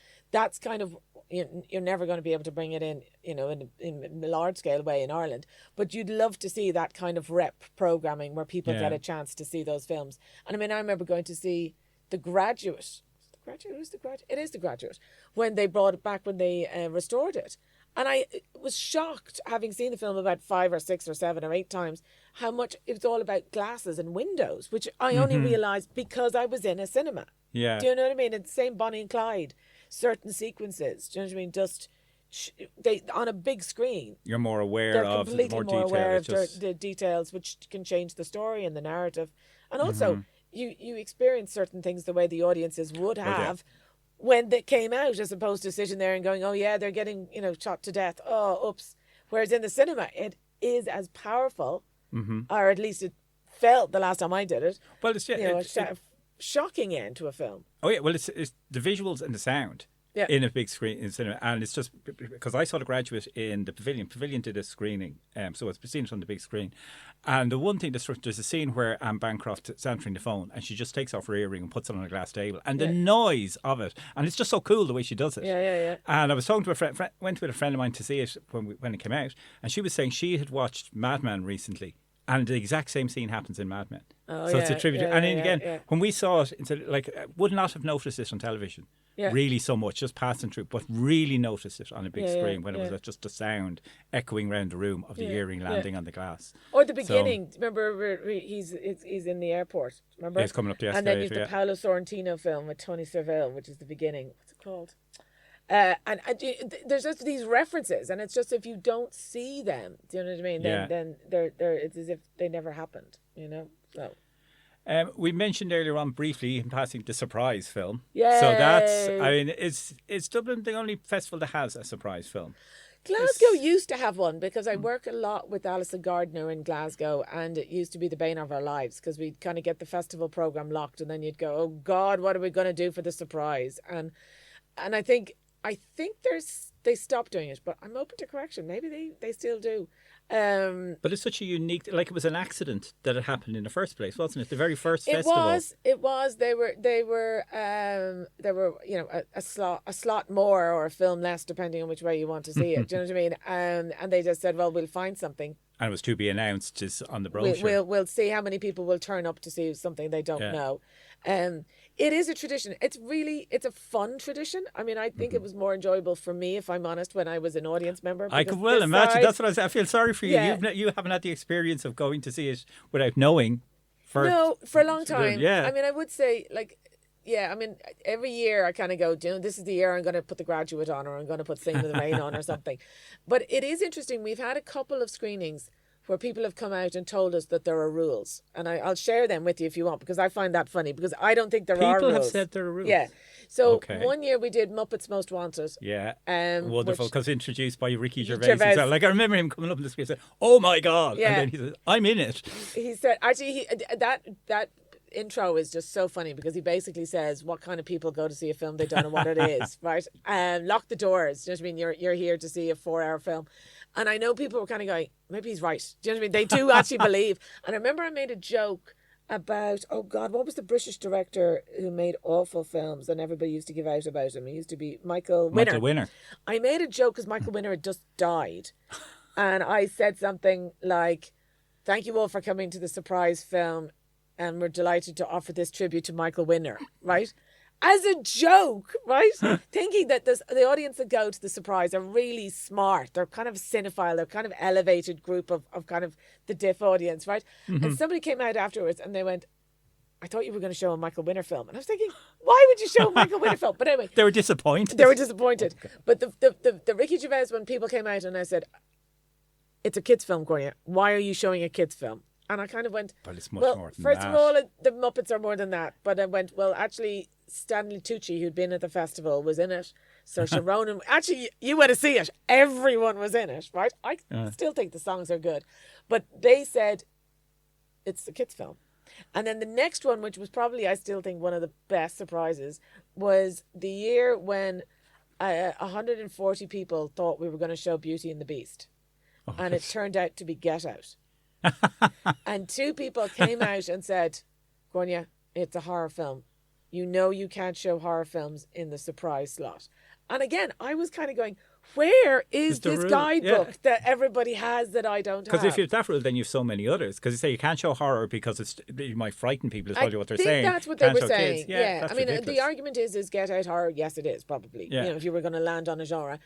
kind of, you're never going to be able to bring it in, in a large scale way in Ireland, but you'd love to see that kind of rep programming where people get a chance to see those films. And I mean, I remember going to see The Graduate. Who's The Graduate? It is The Graduate. When they brought it back, when they restored it. And I was shocked, having seen the film about 5 or 6 or 7 or 8 times, how much it was all about glasses and windows, which I only realised because I was in a cinema. Yeah. Do you know what I mean? It's the same Bonnie and Clyde. Certain sequences, do you know what I mean? Just they on a big screen. You're more aware They're of completely more more detail. aware of It's the details, which can change the story and the narrative, and also you experience certain things the way the audiences would have when they came out, as opposed to sitting there and going, "Oh yeah, they're getting shot to death." Oh, oops. Whereas in the cinema, it is as powerful, or at least it felt the last time I did it. Well, it's a shocking end to a film. Oh yeah, well, it's the visuals and the sound. in a big screen in cinema, and it's just because I saw The Graduate in the Pavilion. Pavilion did a screening, so it's seen it on the big screen. And the one thing that struck, there's a scene where Anne Bancroft is answering the phone, and she just takes off her earring and puts it on a glass table, and the noise of it, and it's just so cool the way she does it. Yeah. And I was talking to a friend, went with a friend of mine to see it when it came out, and she was saying she had watched Mad Men recently. And the exact same scene happens in Mad Men. So it's a tribute. And then again, when we saw it, it's like would not have noticed this on television really so much, just passing through, but really noticed it on a big screen when it was just the sound echoing around the room of the earring landing on the glass. Or the beginning. Remember, he's in the airport. Remember? Yeah, he's coming up the escalator. And then you have the Paolo Sorrentino film with Tony Servillo, which is the beginning. What's it called? And there's just these references, and it's just if you don't see them, do you know what I mean? Then they're it's as if they never happened, you know. So we mentioned earlier on briefly in passing the surprise film. Yeah. So that's is Dublin the only festival that has a surprise film? Glasgow used to have one because I work a lot with Alison Gardner in Glasgow, and it used to be the bane of our lives because we'd kind of get the festival program locked, and then you'd go, oh God, what are we going to do for the surprise? And I think they stopped doing it, but I'm open to correction. Maybe they still do. But it's such a unique, like it was an accident that it happened in the first place, wasn't it? The very first festival. It was. They were a slot more or a film less, depending on which way you want to see it. Do you know what I mean? And they just said, well, we'll find something. And it was to be announced just on the brochure. We'll see how many people will turn up to see something they don't know. It is a tradition. It's a fun tradition. I mean, I think it was more enjoyable for me, if I'm honest, when I was an audience member. I could well imagine. That's what I was. I feel sorry for you. Yeah. You haven't had the experience of going to see it without knowing. For a long time. Yeah. I mean, I would say I mean, every year I kind of go, this is the year I'm going to put The Graduate on, or I'm going to put Singing in the Rain on or something. But it is interesting. We've had a couple of screenings where people have come out and told us that there are rules. And I'll share them with you if you want, because I find that funny, because I don't think there are rules. People have said there are rules. Yeah. So one year we did Muppets Most Wanted. Yeah. Wonderful, because introduced by Ricky Gervais. Well. Like I remember him coming up on the screen and saying, oh my God. Yeah. And then he said, I'm in it. He said, actually, that intro is just so funny because he basically says what kind of people go to see a film they don't know what it is, right? Lock the doors. Do you know what I mean? You're here to see a 4-hour film. And I know people were kind of going, maybe he's right. Do you know what I mean? They do actually believe. And I remember I made a joke about, oh God, what was the British director who made awful films and everybody used to give out about him? He used to be Michael Winner. Michael Winner. I made a joke because Michael Winner had just died. And I said something like, thank you all for coming to the surprise film, and we're delighted to offer this tribute to Michael Winner, right? As a joke, right? Thinking that the audience that go to the surprise are really smart. They're kind of cinephile. They're kind of elevated group of kind of the diff audience, right? Mm-hmm. And somebody came out afterwards and they went, I thought you were going to show a Michael Winner film. And I was thinking, why would you show a Michael Winner film? But anyway. They were disappointed. Okay. But the Ricky Gervais, when people came out and I said, it's a kid's film, Grainne. Why are you showing a kid's film? And I kind of went, but it's much more than first of all, the Muppets are more than that. But I went, well, actually, Stanley Tucci, who'd been at the festival, was in it. Saoirse Ronan, actually, you went to see it. Everyone was in it, right? I still think the songs are good. But they said, it's a kids' film. And then the next one, which was probably, I still think, one of the best surprises, was the year when 140 people thought we were going to show Beauty and the Beast. Oh, and it turned out to be Get Out. And 2 people came out and said, Grainne, it's a horror film. You know you can't show horror films in the surprise slot. And again, I was kind of going, where is this guidebook that everybody has that I don't have? Because if you have that rule, then you have so many others. Because you say you can't show horror because you might frighten people, is probably what they're saying. I think that's what they were saying. Yeah. I mean, the argument is Get Out horror. Yes, it is, probably. Yeah. You know, if you were going to land on a genre.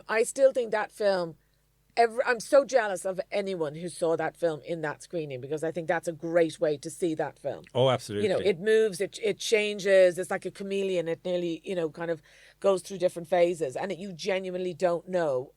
I still think that film... I'm so jealous of anyone who saw that film in that screening, because I think that's a great way to see that film. Oh, absolutely. You know, it moves, it changes. It's like a chameleon. It nearly, kind of goes through different phases, and you genuinely don't know.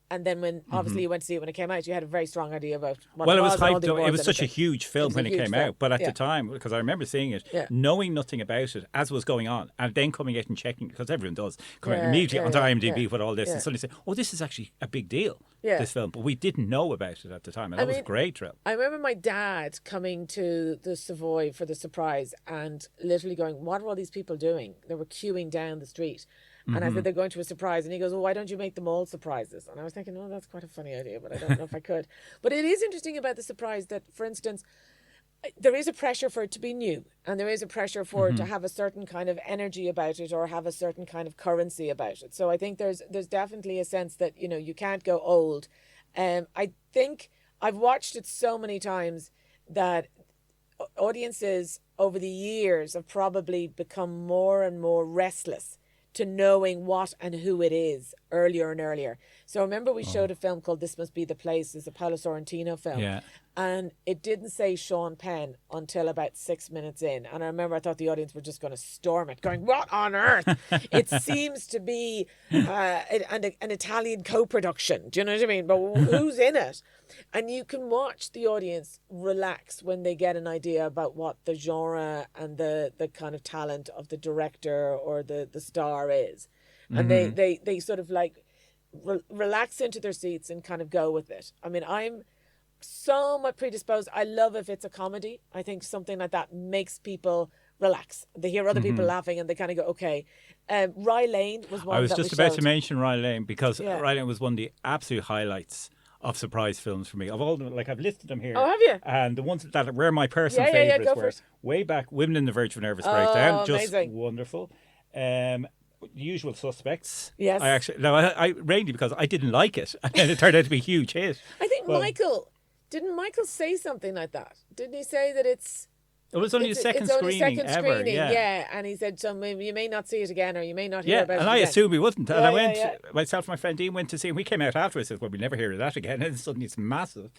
And then when obviously you went to see it when it came out, you had a very strong idea about what it was. Well, it was such a huge film when it came out. But at the time, because I remember seeing it, knowing nothing about it as was going on, and then coming out and checking, because everyone does, coming out immediately onto IMDb with all this, and suddenly say, oh, this is actually a big deal, this film. But we didn't know about it at the time, and that was a great thrill. I remember my dad coming to the Savoy for the surprise and literally going, what are all these people doing? They were queuing down the street. And I said, they're going to a surprise. And he goes, well, why don't you make them all surprises? And I was thinking, oh, that's quite a funny idea, but I don't know if I could. But it is interesting about the surprise that, for instance, there is a pressure for it to be new, and there is a pressure for it to have a certain kind of energy about it or have a certain kind of currency about it. So I think there's definitely a sense that, you know, you can't go old. I think I've watched it so many times that audiences over the years have probably become more and more restless to knowing what and who it is earlier and earlier. So remember we showed a film called This Must Be the Place. It's a Paolo Sorrentino film. Yeah. And it didn't say Sean Penn until about 6 minutes in. And I remember I thought the audience were just going to storm it, going, what on earth? It seems to be an Italian co-production. Do you know what I mean? But who's in it? And you can watch the audience relax when they get an idea about what the genre and the kind of talent of the director or the star is. And they sort of like relax into their seats and kind of go with it. I mean, I'm somewhat predisposed. I love if it's a comedy. I think something like that makes people relax. They hear other people laughing and they kind of go, okay. Rye Lane was one. I was that just we about showed. to mention Rye Lane because Rye Lane was one of the absolute highlights of surprise films for me. Of all them, like I've listed them here. Oh, have you? And the ones that were my personal Yeah, favourites go for were it. way back, Women in the Verge of Nervous Breakdown. Just amazing. wonderful. The Usual Suspects. Yes. I mainly because I didn't like it, and then it turned out to be a huge hit. I think didn't Michael say something like that? Didn't he say that it's... It was only the second screening ever. Yeah. And he said, so maybe you may not see it again or you may not hear Yeah, about it and I again. assumed he wouldn't. And Yeah, I went, yeah. myself and my friend Dean went to see him. We came out afterwards and said, well, we'll never hear of that again. And suddenly it's massive.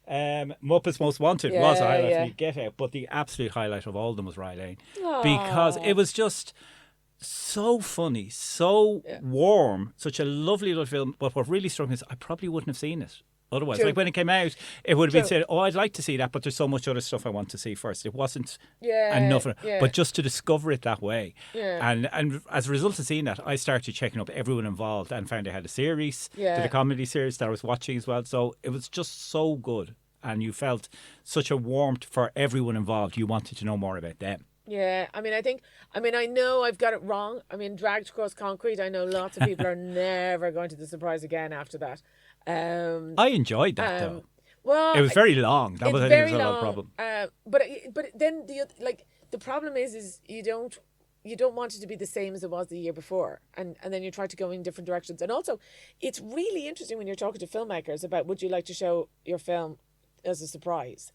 Muppets Most Wanted was a highlight for me, Get Out. But the absolute highlight of all of them was Rye Lane. Because it was just so funny, so warm, such a lovely little film. But what really struck me is I probably wouldn't have seen it otherwise. True. Like when it came out, it would have been said, oh, I'd like to see that, but there's so much other stuff I want to see first. It wasn't enough. But just to discover it that way. Yeah. And as a result of seeing that, I started checking up everyone involved and found they had a series, to the comedy series that I was watching as well. So it was just so good. And you felt such a warmth for everyone involved. You wanted to know more about them. Yeah, I know I've got it wrong. I mean, Dragged Across Concrete, I know lots of people are never going to the surprise again after that. I enjoyed that though. Well, it was very long. That was a lot of problem. But then the problem is you don't want it to be the same as it was the year before, and then you try to go in different directions. And also, it's really interesting when you're talking to filmmakers about would you like to show your film as a surprise.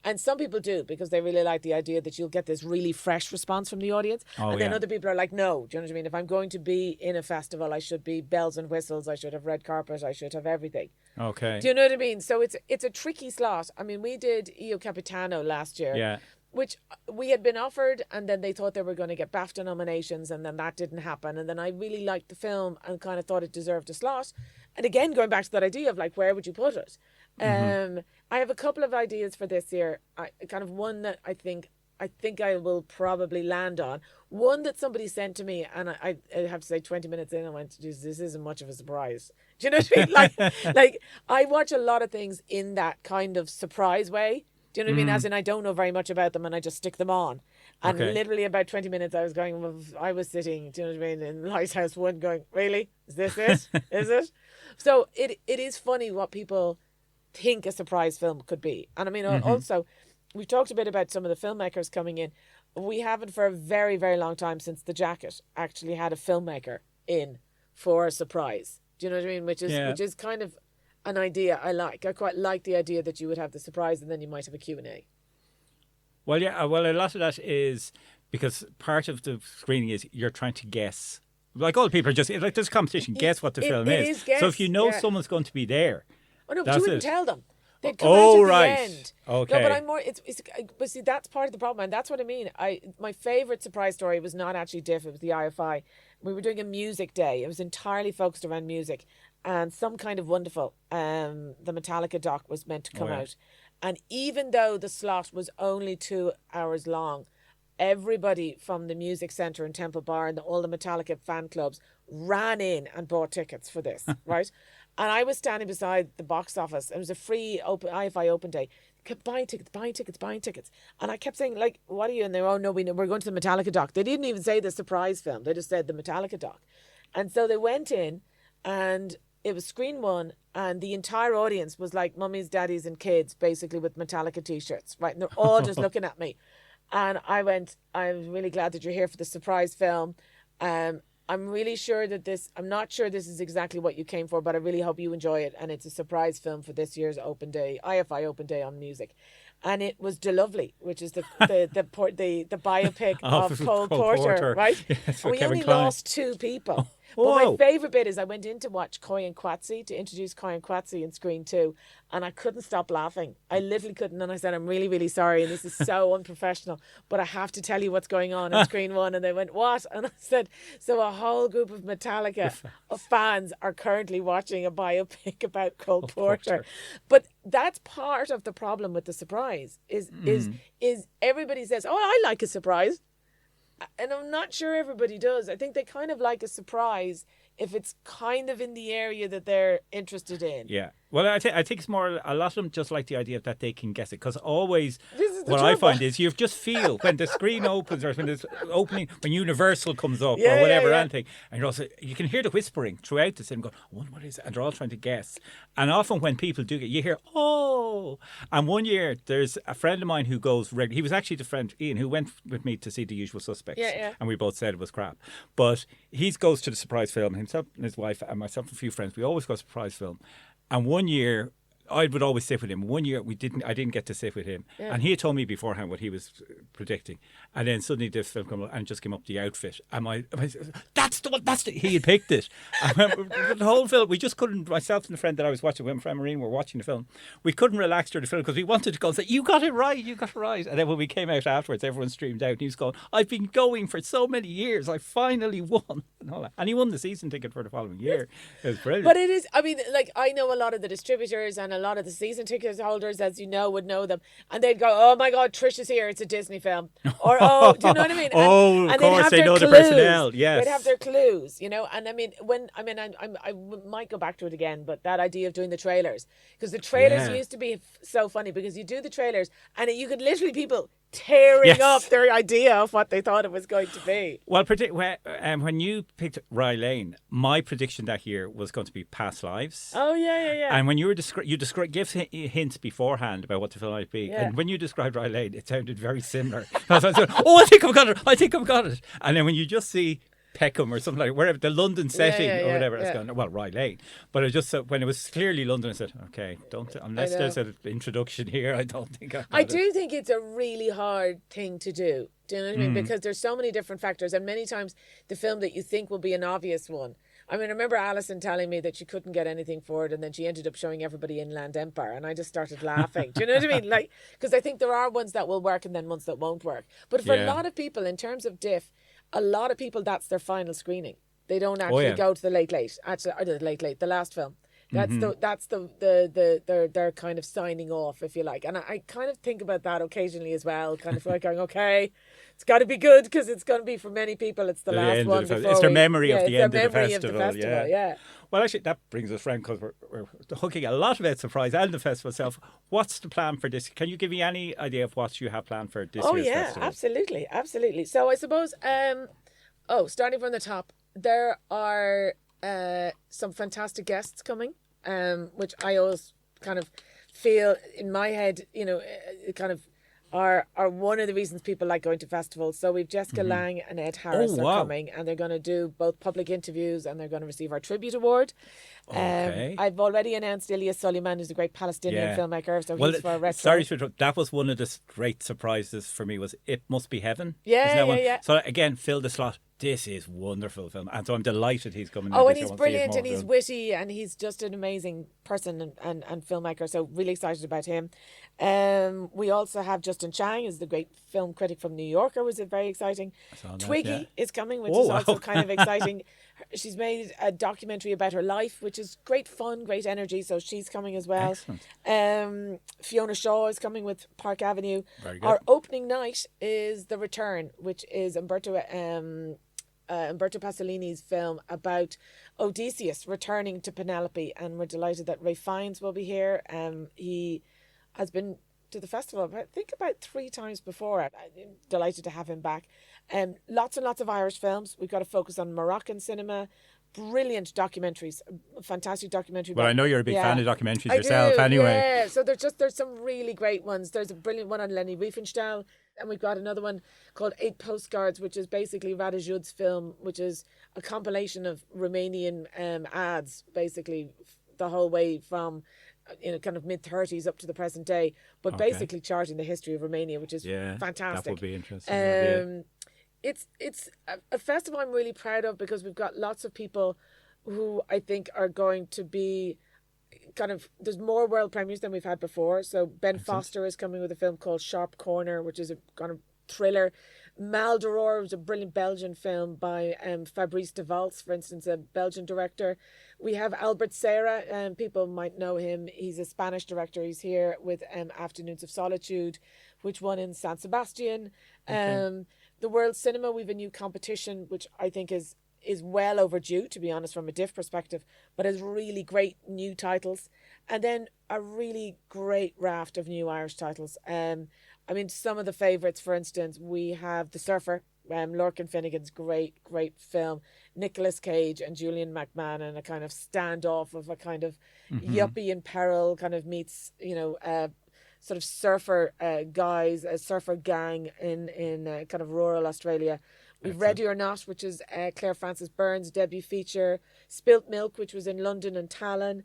And some people do because they really like the idea that you'll get this really fresh response from the audience. And then other people are like, no, do you know what I mean? If I'm going to be in a festival, I should be bells and whistles. I should have red carpet. I should have everything. Okay. Do you know what I mean? So it's a tricky slot. I mean, we did Io Capitano last year, which we had been offered, and then they thought they were going to get BAFTA nominations, and then that didn't happen. And then I really liked the film and kind of thought it deserved a slot. And again, going back to that idea of like, where would you put it? I have a couple of ideas for this year. One that I think I will probably land on. One that somebody sent to me, and I have to say 20 minutes in, I went, "Geez, this isn't much of a surprise." Do you know what I mean? Like I watch a lot of things in that kind of surprise way. Do you know what I mean? As in, I don't know very much about them and I just stick them on. And literally about 20 minutes I was going, I was sitting, do you know what I mean, in Lighthouse 1 going, really? Is this it? Is it? So it is funny what people think a surprise film could be. And I mean, also, we've talked a bit about some of the filmmakers coming in. We haven't for a very, very long time since The Jacket actually had a filmmaker in for a surprise. Do you know what I mean? Which is kind of an idea I like. I quite like the idea that you would have the surprise and then you might have a Q&A. Well, yeah. Well, a lot of that is because part of the screening is you're trying to guess. Like all the people are just like there's a competition. Guess what the film is. So if you know someone's going to be there. Oh no, but you wouldn't tell them. They'd come out at the end. Okay. No, but I'm more. But see, that's part of the problem, and that's what I mean. My favourite surprise story was not actually Diff. It was the IFI. We were doing a music day. It was entirely focused around music, and Some Kind of Wonderful. The Metallica doc was meant to come out, and even though the slot was only 2 hours long, everybody from the music centre in Temple Bar and all the Metallica fan clubs ran in and bought tickets for this, right? And I was standing beside the box office. It was a free IFI open day. Kept buying tickets. And I kept saying, like, what are you? And they were, oh, no, we're going to the Metallica doc. They didn't even say the surprise film. They just said the Metallica doc. And so they went in, and it was screen one, and the entire audience was like mummies, daddies, and kids, basically, with Metallica t-shirts, right? And they're all just looking at me. And I went, I'm really glad that you're here for the surprise film. I'm really sure that I'm not sure this is exactly what you came for, but I really hope you enjoy it. And it's a surprise film for this year's Open Day, IFI Open Day on Music. And it was DeLovely, which is the biopic of Cole Porter, right? Yes, and we Kevin only Kline. lost 2 people. But Whoa. my favourite bit is I went in to watch Coy and Quatsi, to introduce Coy and Quatsi in Screen 2, and I couldn't stop laughing. I literally couldn't, and I said, I'm really, really sorry, and this is so unprofessional, but I have to tell you what's going on in Screen 1. And they went, what? And I said, so a whole group of Metallica fans are currently watching a biopic about Cole Porter. But that's part of the problem with the surprise, is everybody says, oh, I like a surprise. And I'm not sure everybody does. I think they kind of like a surprise if it's kind of in the area that they're interested in. Yeah. Well, I think it's more, a lot of them just like the idea that they can guess it. Because always, what trouble. I find is you just feel when the screen opens, or when there's opening, when Universal comes up, or whatever, anything, and you're also, you can hear the whispering throughout the cinema, going, I wonder what is it? And they're all trying to guess. And often when people do you hear, oh. And one year, there's a friend of mine who goes regularly. He was actually the friend, Ian, who went with me to see The Usual Suspects. Yeah. And we both said it was crap. But he goes to the surprise film, himself and his wife and myself and a few friends. We always go to surprise film. And one year, I would always sit with him. One year I didn't get to sit with him. Yeah. And he had told me beforehand what he was predicting. And then suddenly this film came up and just came up the outfit. And he had picked it. And the whole film, we just couldn't, myself and the friend that I was watching, when my friend Maureen were watching the film, we couldn't relax during the film because we wanted to go and say, you got it right. And then when we came out afterwards, everyone streamed out and he was going, I've been going for so many years. I finally won. And all that. And he won the season ticket for the following year. It was brilliant. But it is, I mean, like, I know a lot of the distributors and a lot of the season ticket holders, as you know, would know them, and they'd go, oh my God, Trish is here, it's a Disney film, or oh, do you know what I mean? And, of course, they know clues. the personnel. Yes, they'd have their clues, you know. And I mean, I might go back to it again, but that idea of doing the trailers, because the trailers used to be so funny, because you do the trailers and you could literally people tearing up their idea of what they thought it was going to be. Well, when you picked Rye Lane, my prediction that year was going to be Past Lives. Oh, yeah. And when you were give hints beforehand about what the film might be. Yeah. And when you described Rye Lane, it sounded very similar. I said, I think I've got it. And then when you just see Peckham or something like wherever the London setting or whatever, it's going, well, Rye Lane. But it just when it was clearly London, I said, okay, unless there's an introduction here, I don't think I do think it's a really hard thing to do. Do you know what I mean? Because there's so many different factors, and many times the film that you think will be an obvious one. I mean, I remember Alison telling me that she couldn't get anything for it, and then she ended up showing everybody Inland Empire, and I just started laughing. Do you know what I mean? Like, because I think there are ones that will work and then ones that won't work. But for a lot of people, in terms of diff, a lot of people, that's their final screening. They don't actually go to the late, actually, or the last film. That's they're kind of signing off, if you like. And I kind of think about that occasionally as well, kind of like going, okay, it's got to be good because it's going to be, for many people, it's the last one. It's their memory of the end of the festival. Yeah. Well, actually, that brings us round, because we're hooking a lot about surprise and the festival itself. What's the plan for this? Can you give me any idea of what you have planned for this year's festival? Absolutely. So I suppose, starting from the top, there are some fantastic guests coming, which I always kind of feel in my head, you know, kind of are one of the reasons people like going to festivals. So we've Jessica Lange and Ed Harris are coming, and they're going to do both public interviews and they're going to receive our tribute award. Okay. I've already announced Ilyas Suleiman, who's a great Palestinian filmmaker. So he's for a retro. Sorry to interrupt. That was one of the great surprises for me, was It Must Be Heaven. Yeah. So again, fill the slot. This is a wonderful film, and so I'm delighted he's coming. And he's brilliant, and he's witty, and he's just an amazing person and filmmaker. So really excited about him. We also have Justin Chang, who's the great film critic from New Yorker, was very exciting. Twiggy is coming, which is also kind of exciting. She's made a documentary about her life, which is great fun, great energy. So she's coming as well. Excellent. Fiona Shaw is coming with Park Avenue. Very good. Our opening night is The Return, which is Umberto Pasolini's film about Odysseus returning to Penelope, and we're delighted that Ray Fiennes will be here. He has been to the festival, I think, about 3 times before. I'm delighted to have him back. Lots and lots of Irish films. We've got to focus on Moroccan cinema. brilliant documentaries, fantastic documentary. Well, I know you're a big fan of documentaries I yourself do, anyway. Yeah, so there's some really great ones. There's a brilliant one on Leni Riefenstahl, and we've got another one called 8 Postcards, which is basically Rada Jud's film, which is a compilation of Romanian ads, basically the whole way from kind of mid-30s up to the present day, but basically charting the history of Romania, which is fantastic. That would be interesting. It's a festival I'm really proud of because we've got lots of people who I think are going to be there's more world premieres than we've had before. So Ben Foster is coming with a film called Sharp Corner, which is a kind of thriller. Maldoror was a brilliant Belgian film by Fabrice de Valls, for instance, a Belgian director. We have Albert Serra, people might know him. He's a Spanish director. He's here with Afternoons of Solitude, which won in San Sebastian. The World Cinema, we've a new competition, which I think is well overdue, to be honest, from a diff perspective, but has really great new titles. And then a really great raft of new Irish titles. Some of the favourites, for instance, we have The Surfer, Lorcan Finnegan's great film. Nicolas Cage and Julian McMahon, and a kind of standoff of a kind of yuppie in peril kind of meets, sort of surfer guys, a surfer gang in kind of rural Australia. We've Ready or Not, which is Claire Frances Byrne's debut feature. Spilt Milk, which was in London and Tallinn.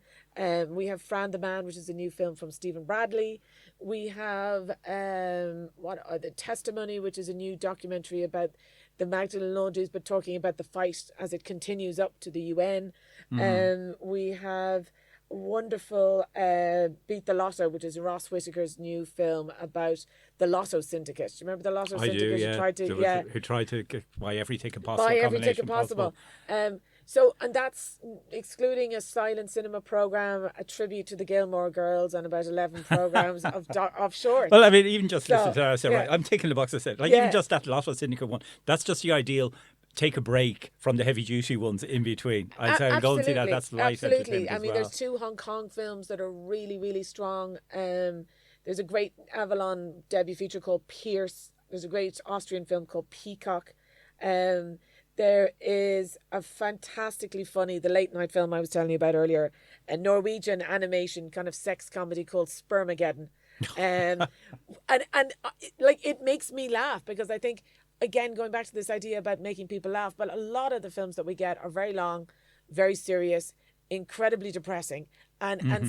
We have Fran the Man, which is a new film from Stephen Bradley. We have The Testimony, which is a new documentary about the Magdalene laundries, but talking about the fight as it continues up to the UN. We have wonderful Beat the Lotto, which is Ross Whitaker's new film about the Lotto Syndicate. Do you remember the Lotto Syndicate? I do, yeah. Who tried to buy every ticket possible. And that's excluding a silent cinema programme, a tribute to the Gilmore Girls, and about 11 programmes of shorts. Well, even just listen to that. Right, I'm taking the box I said. Even just that Lotto Syndicate one, that's just the ideal. Take a break from the heavy duty ones in between. I'd say go and see that. That's light entertainment as well. There's 2 Hong Kong films that are really, really strong. There's a great Avalon debut feature called Pierce. There's a great Austrian film called Peacock. There is a fantastically funny, the late night film I was telling you about earlier, a Norwegian animation kind of sex comedy called Spermageddon. And it makes me laugh because I think, again, going back to this idea about making people laugh, but a lot of the films that we get are very long, very serious, incredibly depressing, and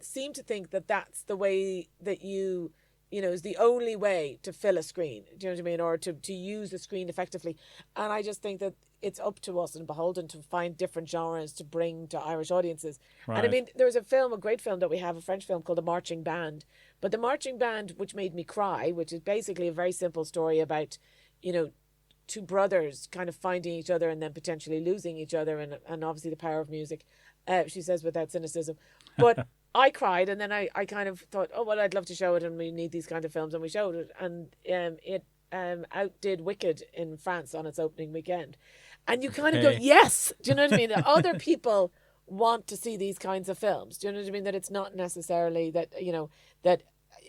seem to think that that's the way that is the only way to fill a screen. Do you know what I mean? Or to use the screen effectively. And I just think that it's up to us and beholden to find different genres to bring to Irish audiences. Right. And there's a great film that we have, a French film called The Marching Band. But The Marching Band, which made me cry, which is basically a very simple story about, 2 brothers kind of finding each other and then potentially losing each other, and obviously the power of music, she says without cynicism. But I cried, and then I kind of thought, oh, well, I'd love to show it, and we need these kind of films, and we showed it, and it outdid Wicked in France on its opening weekend. And you kind of go, yes! Do you know what I mean? Other people want to see these kinds of films. Do you know what I mean? That it's not necessarily that, that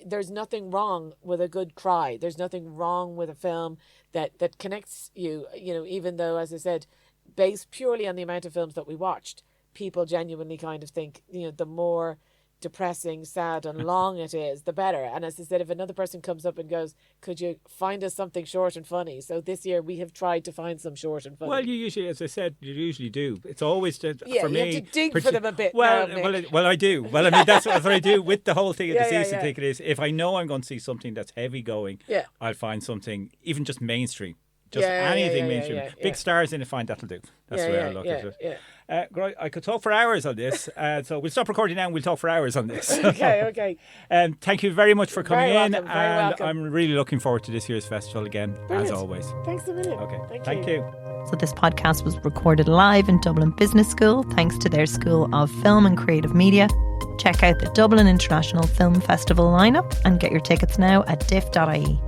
there's nothing wrong with a good cry. There's nothing wrong with a film that connects you, even though, as I said, based purely on the amount of films that we watched, people genuinely kind of think, the more depressing, sad and long it is, the better. And as I said, if another person comes up and goes, could you find us something short and funny? So this year we have tried to find some short and funny. Well, you usually, as I said, you usually do. It's always for me. You have to dig for them a bit. Well, I do. Well, that's what I do with the whole thing of the season ticket is if I know I'm going to see something that's heavy going, I'll find something, even just mainstream. Just anything mainstream. Big stars in it, fine, that'll do. That's the way I look at it. I could talk for hours on this, so we'll stop recording now and we'll talk for hours on this. Okay. Thank you very much for coming very in. Welcome, very welcome. I'm really looking forward to this year's festival again, Brilliant. as always. Thanks a million. Okay, thank you. So this podcast was recorded live in Dublin Business School, thanks to their School of Film and Creative Media. Check out the Dublin International Film Festival lineup and get your tickets now at diff.ie.